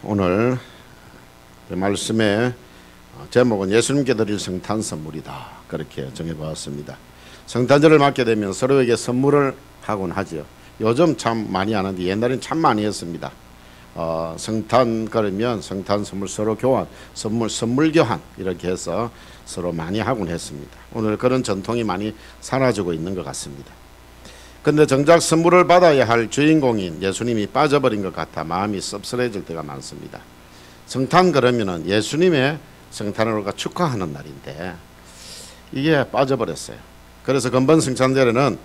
오늘 말씀의 제목은 예수님께 드릴 성탄 선물이다. 그렇게 정해보았습니다. 성탄절을 맞게 되면 서로에게 선물을 하곤 하죠. 요즘 참 많이 안 하는데 옛날엔 참 많이 했습니다. 성탄 그러면 성탄 선물 서로 교환, 선물 교환 이렇게 해서 서로 많이 하곤 했습니다. 오늘 그런 전통이 많이 사라지고 있는 것 같습니다. 근데 정작 선물을 받아야 할 주인공인 예수님이 빠져버린 것 같아 마음이 씁쓸해질 때가 많습니다. 성탄 그러면은 예수님의 성탄을 축하하는 날인데 이게 빠져버렸어요. 그래서 근본 성탄절에는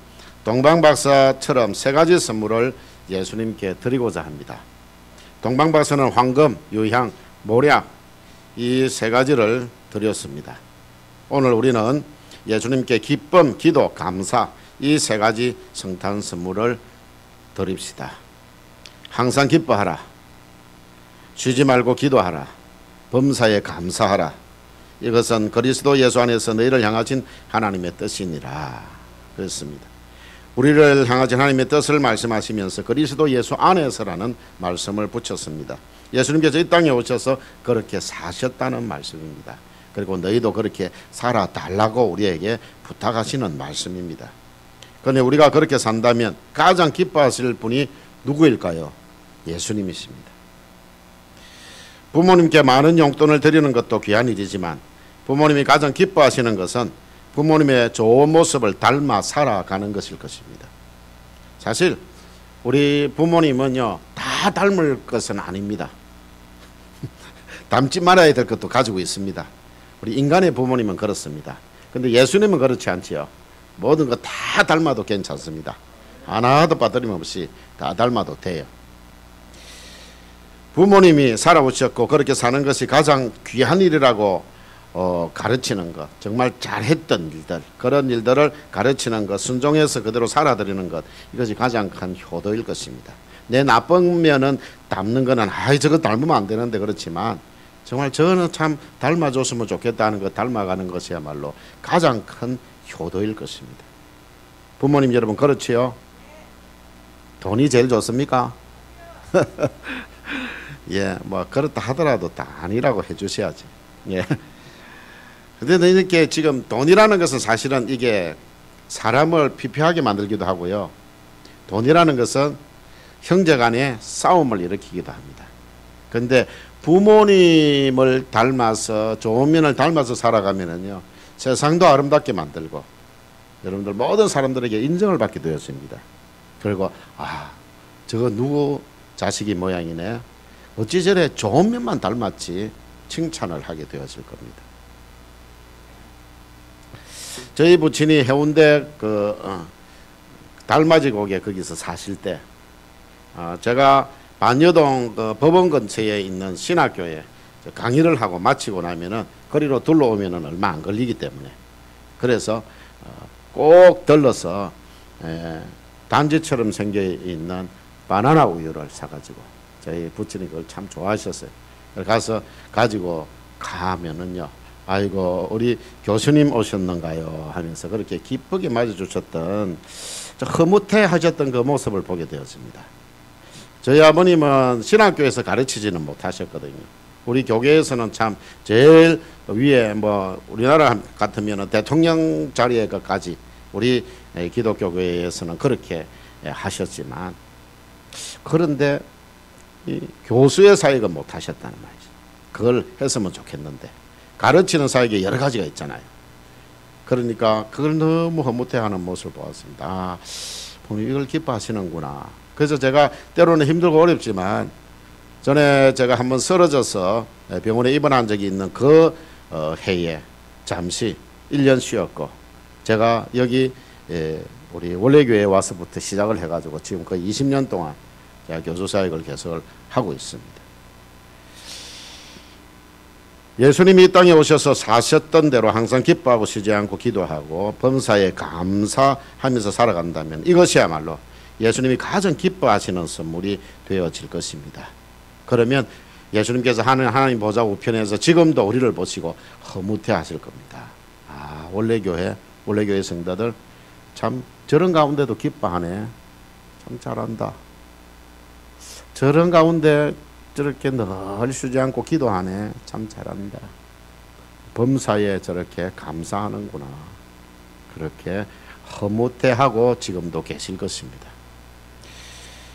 동방박사처럼 세 가지 선물을 예수님께 드리고자 합니다. 동방박사는 황금, 유향, 모략 이 세 가지를 드렸습니다. 오늘 우리는 예수님께 기쁨, 기도, 감사 이 세 가지 성탄 선물을 드립시다. 항상 기뻐하라. 쉬지 말고 기도하라. 범사에 감사하라. 이것은 그리스도 예수 안에서 너희를 향하신 하나님의 뜻이니라. 그렇습니다. 우리를 향하신 하나님의 뜻을 말씀하시면서 그리스도 예수 안에서라는 말씀을 붙였습니다. 예수님께서 이 땅에 오셔서 그렇게 사셨다는 말씀입니다. 그리고 너희도 그렇게 살아달라고 우리에게 부탁하시는 말씀입니다. 그런데 우리가 그렇게 산다면 가장 기뻐하실 분이 누구일까요? 예수님이십니다. 부모님께 많은 용돈을 드리는 것도 귀한 일이지만 부모님이 가장 기뻐하시는 것은 부모님의 좋은 모습을 닮아 살아가는 것일 것입니다. 사실 우리 부모님은요 다 닮을 것은 아닙니다. 닮지 말아야 될 것도 가지고 있습니다. 우리 인간의 부모님은 그렇습니다. 근데 예수님은 그렇지 않지요. 모든 거 다 닮아도 괜찮습니다. 하나도 빠뜨림없이 다 닮아도 돼요. 부모님이 살아오셨고 그렇게 사는 것이 가장 귀한 일이라고 가르치는 것, 정말 잘했던 일들, 그런 일들을 가르치는 것, 순종해서 그대로 살아드리는 것, 이것이 가장 큰 효도일 것입니다. 내 나쁜 면은 닮는 거는 저거 닮으면 안 되는데 그렇지만 정말 저는 참 닮아줬으면 좋겠다는 것, 닮아가는 것이야말로 가장 큰 효도일 것입니다. 부모님 여러분 그렇지요? 돈이 제일 좋습니까? 뭐 그렇다 하더라도 다 아니라고 해주셔야지. 근데 이렇게 지금 돈이라는 것은 사실은 이게 사람을 피폐하게 만들기도 하고요. 돈이라는 것은 형제간의 싸움을 일으키기도 합니다. 그런데 부모님을 닮아서 좋은 면을 닮아서 살아가면은요 세상도 아름답게 만들고 여러분들 모든 사람들에게 인정을 받게 되었습니다. 그리고 저거 누구 자식이 모양이네. 어찌 저래 좋은 면만 닮았지 칭찬을 하게 되었을 겁니다. 저희 부친이 해운대 달맞이 고개 거기서 사실 때 제가 반여동 법원 근처에 있는 신학교에 강의를 하고 마치고 나면은 거리로 둘러오면은 얼마 안 걸리기 때문에 그래서 꼭 들러서 단지처럼 생겨 있는 바나나 우유를 사가지고 저희 부친이 그걸 참 좋아하셨어요. 가서 가지고 가면은요, 아이고 우리 교수님 오셨는가요 하면서 그렇게 기쁘게 맞아주셨던 흐뭇해 하셨던 그 모습을 보게 되었습니다. 저희 아버님은 신학교에서 가르치지는 못하셨거든요. 우리 교계에서는 참 제일 위에 뭐 우리나라 같으면 대통령 자리에까지 우리 기독교 교회에서는 그렇게 하셨지만 그런데 이 교수의 사역은 못하셨다는 말이죠. 그걸 했으면 좋겠는데 가르치는 사역이 여러 가지가 있잖아요. 그러니까 그걸 너무 허무해하는 모습을 보았습니다. 부모님 이걸 기뻐하시는구나. 그래서 제가 때로는 힘들고 어렵지만 전에 제가 한번 쓰러져서 병원에 입원한 적이 있는 그 해에 잠시 1년 쉬었고 제가 여기 우리 원래교회에 와서부터 시작을 해가지고 지금 거의 20년 동안 제가 교수사역을 계속 하고 있습니다. 예수님이 이 땅에 오셔서 사셨던 대로 항상 기뻐하고 쉬지 않고 기도하고 범사에 감사하면서 살아간다면 이것이야말로 예수님이 가장 기뻐하시는 선물이 되어질 것입니다. 그러면 예수님께서 하나님 보좌 우편에서 지금도 우리를 보시고 허무해 하실 겁니다. 원래교회 성도들 참 저런 가운데도 기뻐하네. 참 잘한다. 저런 가운데 저렇게 늘 쉬지 않고 기도하네. 참 잘한다. 범사에 저렇게 감사하는구나. 그렇게 허무태하고 지금도 계실 것입니다.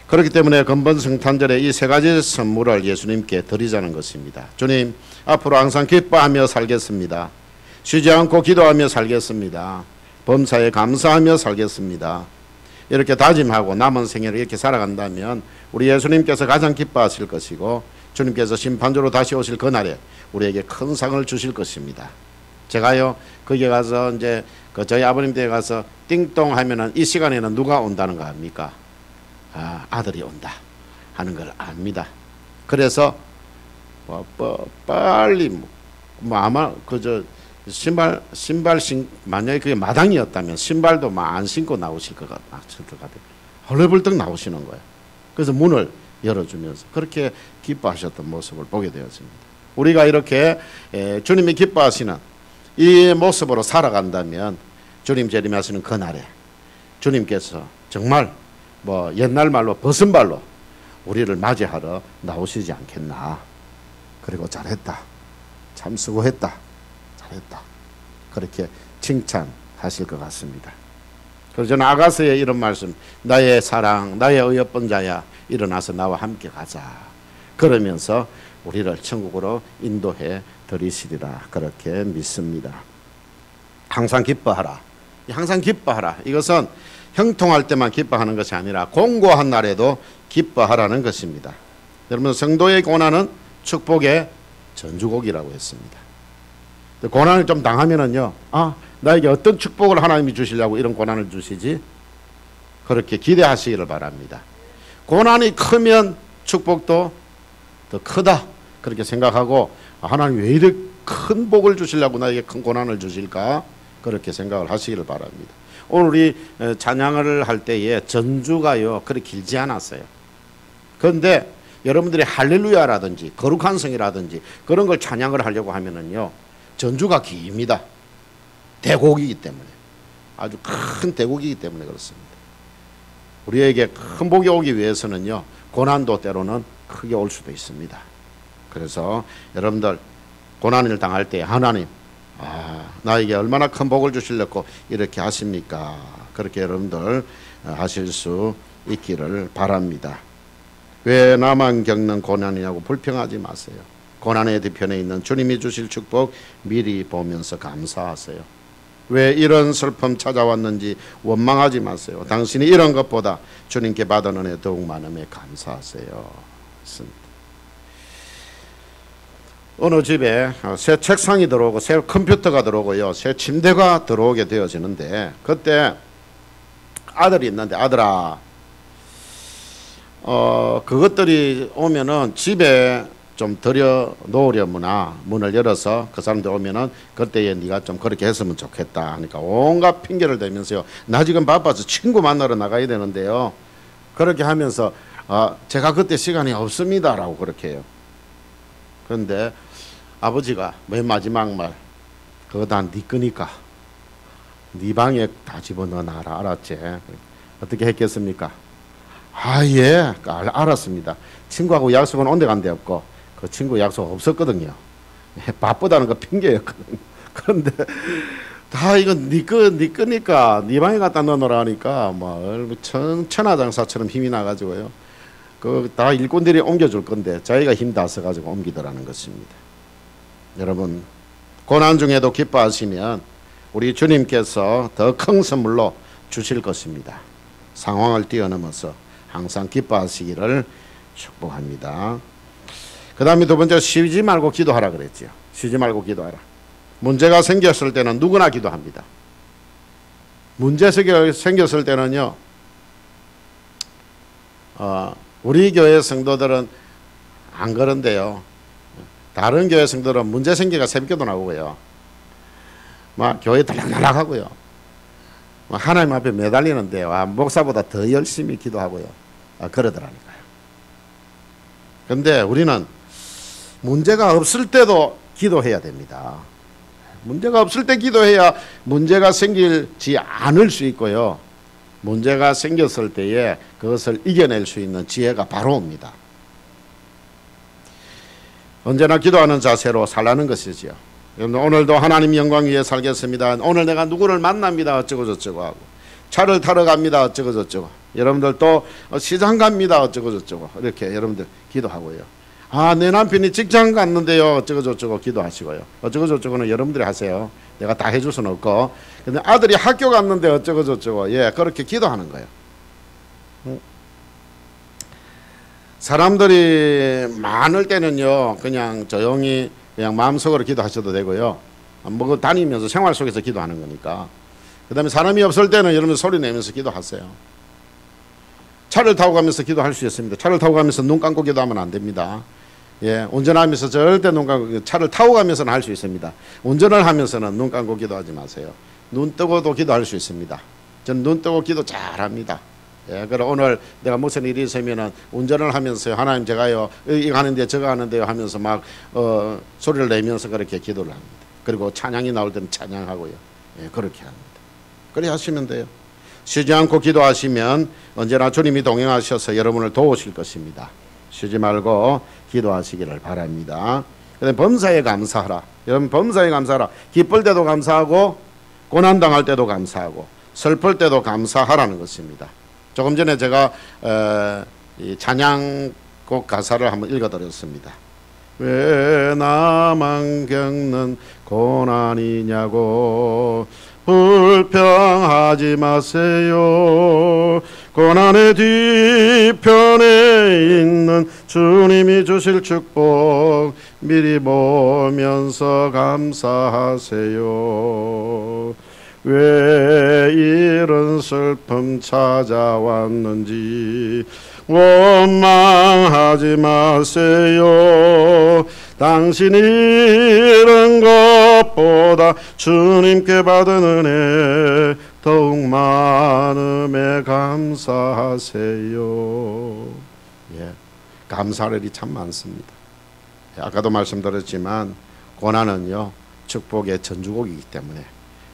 그렇기 때문에 금번 성탄절에 이 세 가지 선물을 예수님께 드리자는 것입니다. 주님, 앞으로 항상 기뻐하며 살겠습니다. 쉬지 않고 기도하며 살겠습니다. 범사에 감사하며 살겠습니다. 이렇게 다짐하고 남은 생애를 이렇게 살아간다면 우리 예수님께서 가장 기뻐하실 것이고 주님께서 심판주로 다시 오실 그날에 우리에게 큰 상을 주실 것입니다. 제가요 거기에 가서 이제 저희 아버님 댁에 가서 띵동 하면은 이 시간에는 누가 온다는 거 압니까? 아들이 온다 하는 걸 압니다. 그래서 빨리 아마 신발 만약에 그게 마당이었다면 신발도 안 신고 나오실 것 같아요. 헐레벌떡 나오시는 거예요. 그래서 문을 열어주면서 그렇게 기뻐하셨던 모습을 보게 되었습니다. 우리가 이렇게 주님이 기뻐하시는 이 모습으로 살아간다면 주님 재림하시는 그날에 주님께서 정말 옛날 말로 벗은발로 우리를 맞이하러 나오시지 않겠나. 그리고 잘했다. 참 수고했다. 잘했다. 그렇게 칭찬하실 것 같습니다. 그래서 저는 아가서의 이런 말씀, 나의 사랑, 나의 어여쁜 자야, 일어나서 나와 함께 가자. 그러면서 우리를 천국으로 인도해 드리시리라. 그렇게 믿습니다. 항상 기뻐하라. 항상 기뻐하라. 이것은 형통할 때만 기뻐하는 것이 아니라 공고한 날에도 기뻐하라는 것입니다. 여러분, 성도의 고난은 축복의 전주곡이라고 했습니다. 고난을 좀 당하면은요, 나에게 어떤 축복을 하나님이 주시려고 이런 고난을 주시지? 그렇게 기대하시기를 바랍니다. 고난이 크면 축복도 더 크다. 그렇게 생각하고 하나님 왜 이렇게 큰 복을 주시려고 나에게 큰 고난을 주실까? 그렇게 생각을 하시기를 바랍니다. 오늘 우리 찬양을 할 때에 전주가요 그렇게 길지 않았어요. 그런데 여러분들이 할렐루야라든지 거룩한 성이라든지 그런 걸 찬양을 하려고 하면은요 전주가 깁니다. 대곡이기 때문에, 아주 큰 대곡이기 때문에 그렇습니다. 우리에게 큰 복이 오기 위해서는요 고난도 때로는 크게 올 수도 있습니다. 그래서 여러분들 고난을 당할 때 하나님 나에게 얼마나 큰 복을 주시려고 이렇게 하십니까? 그렇게 여러분들 하실 수 있기를 바랍니다. 왜 나만 겪는 고난이냐고 불평하지 마세요. 고난의 뒤편에 있는 주님이 주실 축복 미리 보면서 감사하세요. 왜 이런 슬픔 찾아왔는지 원망하지 마세요. 당신이 이런 것보다 주님께 받은 은혜 더욱 많음에 감사하세요. 어느 집에 새 책상이 들어오고 새 컴퓨터가 들어오고요 새 침대가 들어오게 되어지는데 그때 아들이 있는데 아들아 그것들이 오면은 집에 좀 들여 놓으려무나 문을 열어서 그 사람들 오면은 그때에 네가 좀 그렇게 했으면 좋겠다 하니까 온갖 핑계를 대면서요 나 지금 바빠서 친구 만나러 나가야 되는데요 그렇게 하면서 제가 그때 시간이 없습니다 라고 그렇게 해요. 그런데 아버지가 맨 마지막 말 그거 다 네 거니까 네 방에 다 집어넣어놔라 알았지? 어떻게 했겠습니까? 예 알았습니다. 친구하고 약속은 온데 간데 없고 그 친구 약속 없었거든요. 바쁘다는 거 핑계였거든요. 그런데 다 이건 네 거니까 네 방에 갖다 넣어놓으라 하니까 천하장사처럼 힘이 나가지고요 그 다 일꾼들이 옮겨줄 건데 자기가 힘 다 써가지고 옮기더라는 것입니다. 여러분 고난 중에도 기뻐하시면 우리 주님께서 더 큰 선물로 주실 것입니다. 상황을 뛰어넘어서 항상 기뻐하시기를 축복합니다. 그 다음에 두 번째 쉬지 말고 기도하라 그랬죠. 쉬지 말고 기도하라. 문제가 생겼을 때는 누구나 기도합니다. 문제 생겼을 때는요 우리 교회 성도들은 안 그런데요 다른 교회 성도들은 문제 생기가 새벽에도 나오고요 막 교회 달락달락하고요 하나님 앞에 매달리는데 목사보다 더 열심히 기도하고요 그러더라니까요. 그런데 우리는 문제가 없을 때도 기도해야 됩니다. 문제가 없을 때 기도해야 문제가 생기지 않을 수 있고요 문제가 생겼을 때에 그것을 이겨낼 수 있는 지혜가 바로 옵니다. 언제나 기도하는 자세로 살라는 것이지요. 오늘도 하나님 영광 위에 살겠습니다. 오늘 내가 누구를 만납니다. 어쩌고 저쩌고 하고 차를 타러 갑니다. 어쩌고 저쩌고. 여러분들 또 시장 갑니다. 어쩌고 저쩌고. 이렇게 여러분들 기도하고요. 내 남편이 직장 갔는데요. 어쩌고 저쩌고 기도하시고요. 어쩌고 저쩌고는 여러분들이 하세요. 내가 다 해줄 수는 없고. 근데 아들이 학교 갔는데 어쩌고 저쩌고. 그렇게 기도하는 거예요. 사람들이 많을 때는요, 그냥 조용히 그냥 마음속으로 기도하셔도 되고요. 뭐 다니면서 생활 속에서 기도하는 거니까. 그 다음에 사람이 없을 때는 여러분 소리 내면서 기도하세요. 차를 타고 가면서 기도할 수 있습니다. 차를 타고 가면서 눈 감고 기도하면 안 됩니다. 운전하면서 절대 눈 감고, 차를 타고 가면서는 할 수 있습니다. 운전을 하면서는 눈 감고 기도하지 마세요. 눈 뜨고도 기도할 수 있습니다. 저는 눈 뜨고 기도 잘합니다. 그럼 오늘 내가 무슨 일이 있으면은 운전을 하면서 하나님 제가요 이거 하는데 저거 하는데요 하면서 막 소리를 내면서 그렇게 기도를 합니다. 그리고 찬양이 나올 때는 찬양하고요. 그렇게 합니다. 그래 하시면 돼요. 쉬지 않고 기도하시면 언제나 주님이 동행하셔서 여러분을 도우실 것입니다. 쉬지 말고 기도하시기를 바랍니다. 그다음에 범사에 감사하라. 여러분 범사에 감사하라. 기쁠 때도 감사하고 고난당할 때도 감사하고 슬플 때도 감사하라는 것입니다. 조금 전에 제가 이 찬양곡 가사를 한번 읽어드렸습니다. 왜 나만 겪는 고난이냐고 불평하지 마세요. 고난의 뒤편에 있는 주님이 주실 축복 미리 보면서 감사하세요. 왜 이런 슬픔 찾아왔는지 원망하지 마세요. 당신이 이런 것보다 주님께 받은 은혜 더욱 많음에 감사하세요. 감사할 일이 참 많습니다. 아까도 말씀드렸지만 고난은요 축복의 전주곡이기 때문에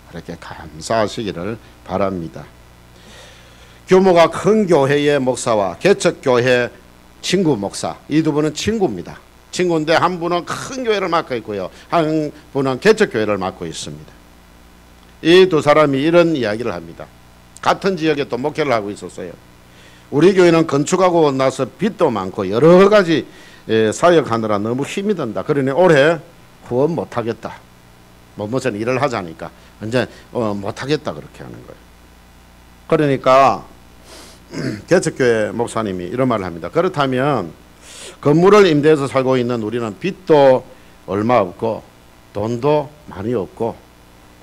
그렇게 감사하시기를 바랍니다. 규모가 큰 교회의 목사와 개척교회 친구 목사, 이 두 분은 친구입니다. 친구인데 한 분은 큰 교회를 맡고 있고요, 한 분은 개척교회를 맡고 있습니다. 이 두 사람이 이런 이야기를 합니다. 같은 지역에 또 목회를 하고 있었어요. 우리 교회는 건축하고 나서 빚도 많고 여러 가지 사역하느라 너무 힘이 든다. 그러니 올해 후원 못하겠다. 무슨 일을 하자니까 이제 못하겠다 그렇게 하는 거예요. 그러니까 개척교회 목사님이 이런 말을 합니다. 그렇다면 건물을 임대해서 살고 있는 우리는 빚도 얼마 없고 돈도 많이 없고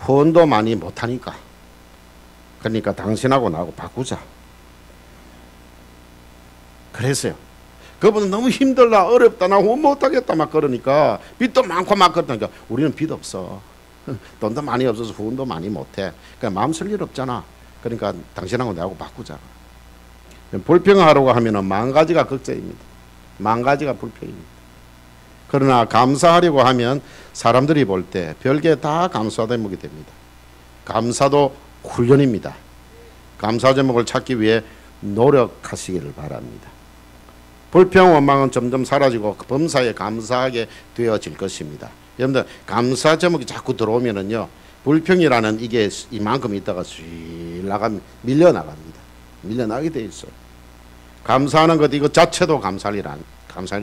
후원도 많이 못하니까 그러니까 당신하고 나하고 바꾸자. 그랬어요. 그분은 너무 힘들다 어렵다 나 후원 못하겠다 막 그러니까 빚도 많고 막 그러니까 우리는 빚 없어. 돈도 많이 없어서 후원도 많이 못해. 그러니까 마음 쓸 일 없잖아. 그러니까 당신하고 나하고 바꾸자. 불평하려고 하면은 만 가지가 걱정입니다. 만 가지가 불평입니다. 그러나 감사하려고 하면 사람들이 볼 때 별게 다 감사 대목이 됩니다. 감사도 훈련입니다. 감사 제목을 찾기 위해 노력하시기를 바랍니다. 불평 원망은 점점 사라지고 범사에 감사하게 되어질 것입니다. 여러분들 감사 제목이 자꾸 들어오면은요 불평이라는 이게 이만큼 있다가 씩 밀려나갑니다. 밀려나게 돼 있어요. 감사하는 것 이거 자체도 감사할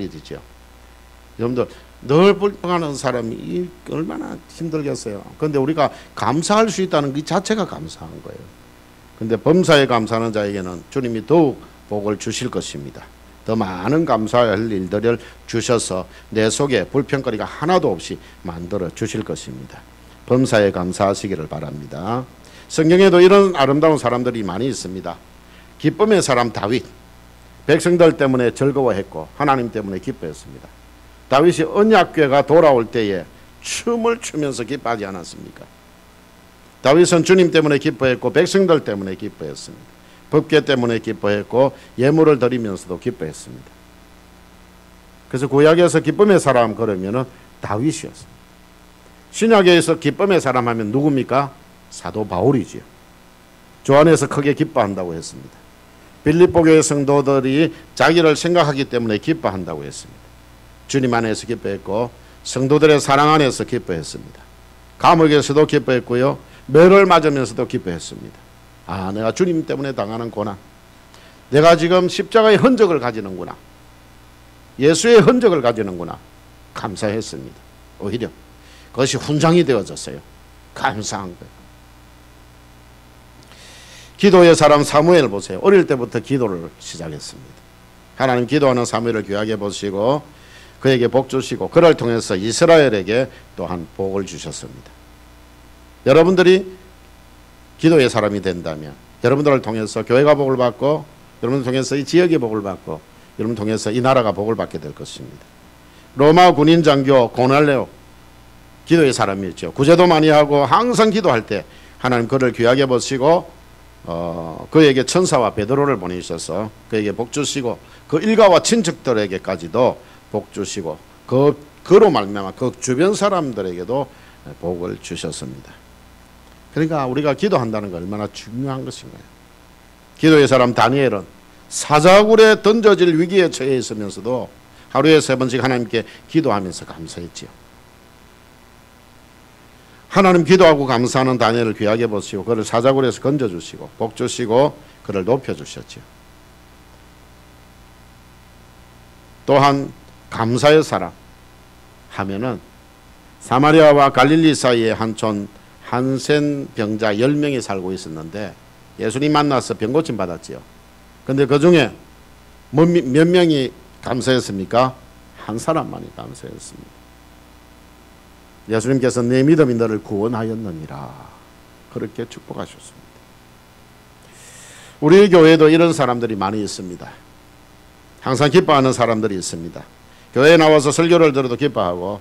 일이죠. 여러분들 늘 불평하는 사람이 얼마나 힘들겠어요. 그런데 우리가 감사할 수 있다는 그 자체가 감사한 거예요. 그런데 범사에 감사하는 자에게는 주님이 더욱 복을 주실 것입니다. 더 많은 감사할 일들을 주셔서 내 속에 불평거리가 하나도 없이 만들어 주실 것입니다. 범사에 감사하시기를 바랍니다. 성경에도 이런 아름다운 사람들이 많이 있습니다. 기쁨의 사람 다윗, 백성들 때문에 즐거워했고 하나님 때문에 기뻐했습니다. 다윗이 언약궤가 돌아올 때에 춤을 추면서 기뻐하지 않았습니까? 다윗은 주님 때문에 기뻐했고 백성들 때문에 기뻐했습니다. 법궤 때문에 기뻐했고 예물을 드리면서도 기뻐했습니다. 그래서 구약에서 기쁨의 사람 그러면은 다윗이었습니다. 신약에서 기쁨의 사람 하면 누굽니까? 사도 바울이지요. 주 안에서 크게 기뻐한다고 했습니다. 빌립보 교회 성도들이 자기를 생각하기 때문에 기뻐한다고 했습니다. 주님 안에서 기뻐했고 성도들의 사랑 안에서 기뻐했습니다. 감옥에서도 기뻐했고요. 매를 맞으면서도 기뻐했습니다. 아, 내가 주님 때문에 당하는 고난, 내가 지금 십자가의 흔적을 가지는구나, 예수의 흔적을 가지는구나, 감사했습니다. 오히려 그것이 훈장이 되어졌어요. 감사한 거예요. 기도의 사람 사무엘 보세요. 어릴 때부터 기도를 시작했습니다. 하나님 기도하는 사무엘을 귀하게 보시고 그에게 복 주시고 그를 통해서 이스라엘에게 또한 복을 주셨습니다. 여러분들이 기도의 사람이 된다면 여러분들을 통해서 교회가 복을 받고 여러분을 통해서 이 지역이 복을 받고 여러분을 통해서 이 나라가 복을 받게 될 것입니다. 로마 군인 장교 고넬료 기도의 사람이었죠. 구제도 많이 하고 항상 기도할 때 하나님 그를 귀하게 보시고 그에게 천사와 베드로를 보내주셔서 그에게 복 주시고 그 일가와 친척들에게까지도 복 주시고 그로 말미암아 그 주변 사람들에게도 복을 주셨습니다. 그러니까 우리가 기도한다는 거 얼마나 중요한 것인가요? 기도의 사람 다니엘은 사자굴에 던져질 위기에 처해 있으면서도 하루에 3번씩 하나님께 기도하면서 감사했지요. 하나님 기도하고 감사하는 다니엘을 귀하게 보시고 그를 사자굴에서 건져주시고 복 주시고 그를 높여주셨지요. 또한 감사의 사람 하면은 사마리아와 갈릴리 사이에 한촌 한센 병자 10명이 살고 있었는데 예수님 만나서 병 고침 받았지요. 근데 그 중에 몇 명이 감사했습니까? 한 사람만이 감사했습니다. 예수님께서 내 믿음이 너를 구원하였느니라 그렇게 축복하셨습니다. 우리 교회도 이런 사람들이 많이 있습니다. 항상 기뻐하는 사람들이 있습니다. 교회에 나와서 설교를 들어도 기뻐하고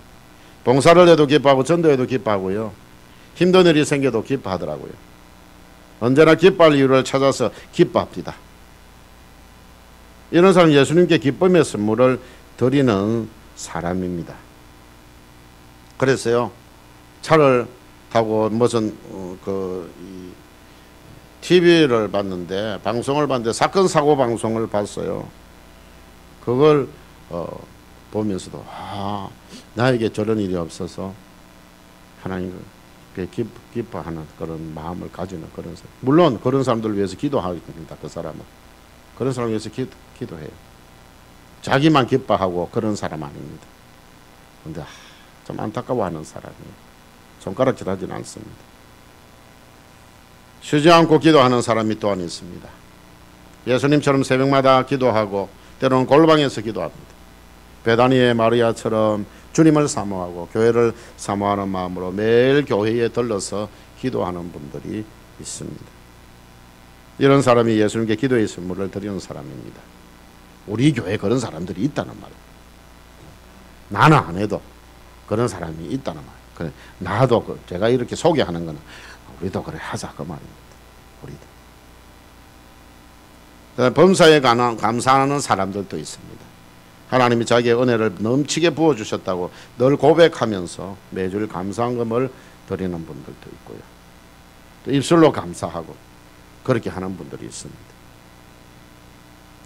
봉사를 해도 기뻐하고 전도해도 기뻐하고요. 힘든 일이 생겨도 기뻐하더라고요. 언제나 기뻐할 이유를 찾아서 기뻐합니다. 이런 사람은 예수님께 기쁨의 선물을 드리는 사람입니다. 그래서요, 차를 타고 무슨 TV를 봤는데 방송을 봤는데 사건 사고 방송을 봤어요. 그걸 보면서도 나에게 저런 일이 없어서 하나님 기뻐하는 그런 마음을 가지는 그런 사람. 물론 그런 사람들을 위해서 기도합니다. 그 사람은 그런 사람을 위해서 기도해요. 자기만 기뻐하고 그런 사람 아닙니다. 그런데 좀 안타까워하는 사람이에요. 손가락질하지는 않습니다. 쉬지 않고 기도하는 사람이 또한 있습니다. 예수님처럼 새벽마다 기도하고 때로는 골방에서 기도합니다. 베다니의 마리아처럼 주님을 사모하고 교회를 사모하는 마음으로 매일 교회에 들러서 기도하는 분들이 있습니다. 이런 사람이 예수님께 기도의 선물을 드리는 사람입니다. 우리 교회에 그런 사람들이 있다는 말이에요. 나는 안 해도 그런 사람이 있다는 말이에요. 그래, 나도 제가 이렇게 소개하는 거는 우리도 그래 하자 그 말입니다. 우리도. 범사에 감사하는 사람들도 있습니다. 하나님이 자기의 은혜를 넘치게 부어주셨다고 늘 고백하면서 매주 감사한 금을 드리는 분들도 있고요. 또 입술로 감사하고 그렇게 하는 분들이 있습니다.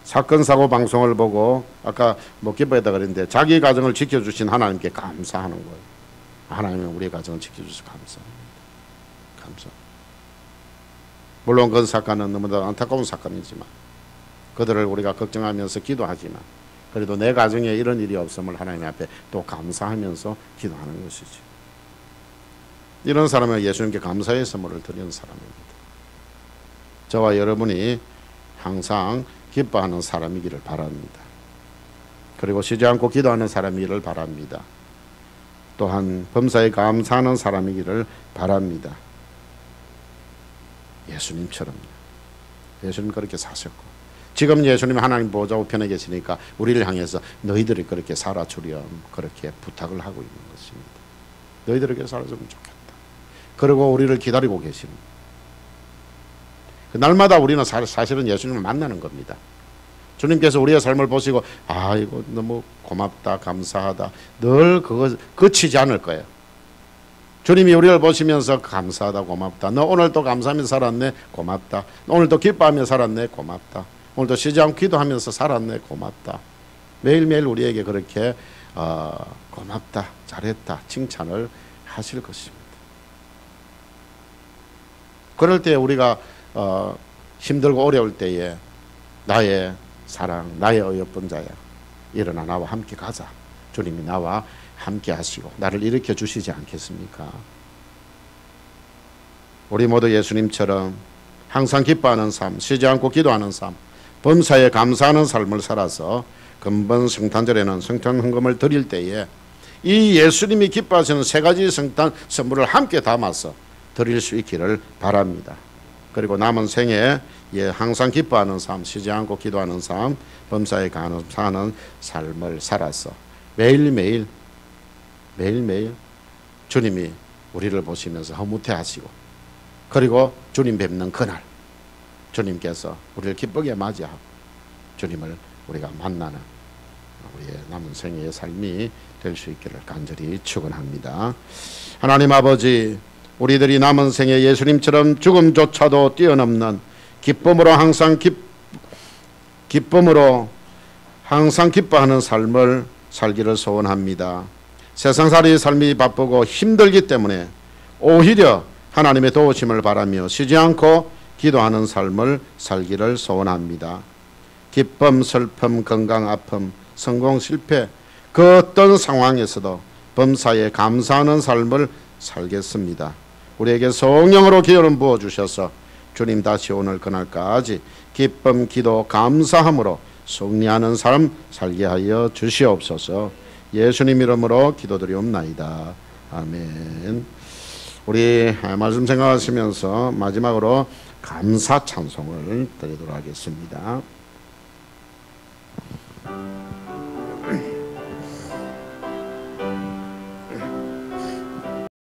사건 사고 방송을 보고 아까 기뻐했다 그랬는데 자기 가정을 지켜주신 하나님께 감사하는 거예요. 하나님은 우리의 가정을 지켜주셔서 감사합니다. 감사. 물론 그 사건은 너무나 안타까운 사건이지만 그들을 우리가 걱정하면서 기도하지만 그래도 내 가정에 이런 일이 없음을 하나님 앞에 또 감사하면서 기도하는 것이죠. 이런 사람은 예수님께 감사의 선물을 드리는 사람입니다. 저와 여러분이 항상 기뻐하는 사람이기를 바랍니다. 그리고 쉬지 않고 기도하는 사람이기를 바랍니다. 또한 범사에 감사하는 사람이기를 바랍니다. 예수님처럼요. 예수님 그렇게 사셨고 지금 예수님 하나님 보좌 우편에 계시니까 우리를 향해서 너희들이 그렇게 살아주렴 그렇게 부탁을 하고 있는 것입니다. 너희들이 그렇게 살아주면 좋겠다. 그리고 우리를 기다리고 계십니다. 날마다 우리는 사실은 예수님을 만나는 겁니다. 주님께서 우리의 삶을 보시고 이거 너무 고맙다 감사하다 늘 그거 그치지 않을 거예요. 주님이 우리를 보시면서 감사하다 고맙다 너 오늘 또 감사하면서 살았네 고맙다 오늘 또 기뻐하며 살았네 고맙다 오늘도 쉬지 않고 기도하면서 살았네 고맙다 매일매일 우리에게 그렇게 고맙다, 잘했다, 칭찬을 하실 것입니다. 그럴 때 우리가 힘들고 어려울 때에 나의 사랑, 나의 어여쁜 자야, 일어나 나와 함께 가자. 주님이 나와 함께 하시고 나를 일으켜 주시지 않겠습니까? 우리 모두 예수님처럼 항상 기뻐하는 삶, 쉬지 않고 기도하는 삶, 범사에 감사하는 삶을 살아서 금번 성탄절에는 성탄 헌금을 드릴 때에 이 예수님이 기뻐하시는 세 가지 성탄 선물을 함께 담아서 드릴 수 있기를 바랍니다. 그리고 남은 생에 항상 기뻐하는 삶, 쉬지 않고 기도하는 삶, 범사에 감사하는 삶을 살아서 매일매일 주님이 우리를 보시면서 허무해하시고, 그리고 주님 뵙는 그날 주님께서 우리를 기쁘게 맞이하고 주님을 우리가 만나는 우리의 남은 생애의 삶이 될 수 있기를 간절히 축원합니다. 하나님 아버지, 우리들이 남은 생에 예수님처럼 죽음조차도 뛰어넘는 기쁨으로 항상 기뻐하는 삶을 살기를 소원합니다. 세상살이 삶이 바쁘고 힘들기 때문에 오히려 하나님의 도우심을 바라며 쉬지 않고 기도하는 삶을 살기를 소원합니다. 기쁨, 슬픔, 건강, 아픔, 성공, 실패, 그 어떤 상황에서도 범사에 감사하는 삶을 살겠습니다. 우리에게 성령으로 기름 부어주셔서 주님 다시 오늘 그날까지 기쁨, 기도, 감사함으로 승리하는 삶 살게 하여 주시옵소서. 예수님 이름으로 기도드리옵나이다. 아멘. 우리 말씀 생각하시면서 마지막으로 감사 찬송을 드리도록 하겠습니다.